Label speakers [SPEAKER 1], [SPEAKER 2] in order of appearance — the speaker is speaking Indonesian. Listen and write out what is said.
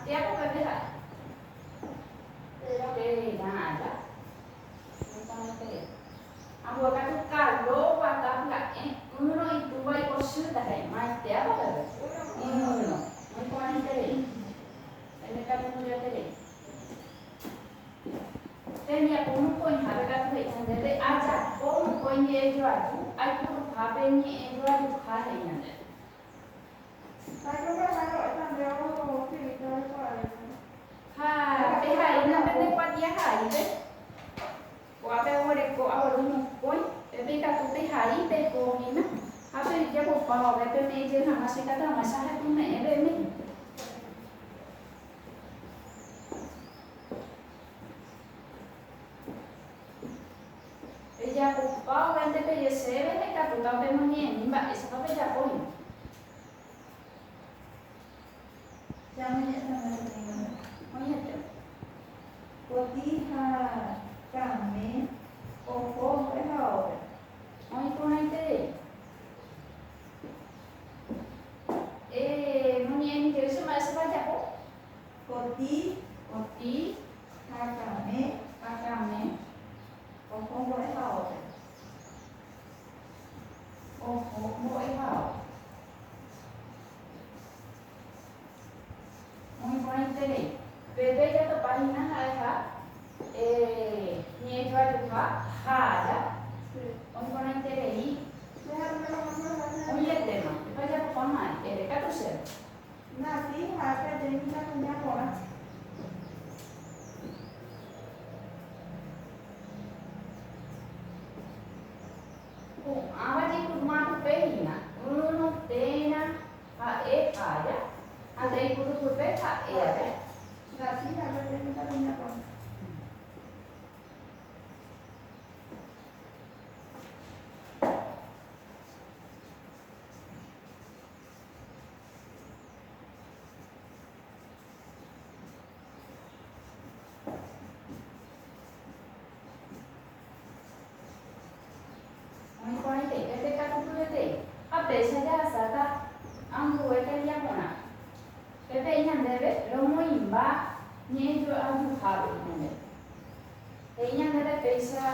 [SPEAKER 1] tiap apa beda? Oke, nah ada. Aku akan kalau waktu uno itu baik sudah deh, mas tiap apa? Uno, mau kau ini kan udah deh. Then ya kamu kau yang harga tu itu jadi aja, kamu kau ini jual, aku apa ini jual tu kah ini ada. Ha, ini nanti kuat ya ini. Kau apa yang mau kau awal dulu kau, tapi kalau tu hari tu kau ni na, apa yang dia kau kalau apa yang dia nak masih kata masalah tu ni, apa ni? Dia kau kalau yang tu dia sebe ni kata tu apa yang ni, ni mbak, sebab dia kau.
[SPEAKER 2] Jangan jangan.
[SPEAKER 1] Oh ya tu.
[SPEAKER 2] Cotiza kami opo behau.
[SPEAKER 1] Oh itu nanti. Muni ini dia semua sebab dia kau.
[SPEAKER 2] Koti
[SPEAKER 1] Oti,
[SPEAKER 2] kami
[SPEAKER 1] kakame,
[SPEAKER 2] opo behau.
[SPEAKER 1] oh mau ihau. Muy bonito. Bebe ya tu paling na hai ha. Ni jual tu ha ya. Muy bonito ni. Muy ya tema. Vaya por más. Dekat tu sel.
[SPEAKER 2] Nanti harga jadi kita punya orang.
[SPEAKER 1] Awak di rumah tu pehina. Uno tena ha ya. Ada ibu tu pe ha ya.
[SPEAKER 2] Nanti harga jadi kita punya orang.
[SPEAKER 1] Muy bonito. Dekat tu tu. Apa saja asal ang buat dia mana. Bebe yang debe romo imba ni jual tu ha. Yang debe pesa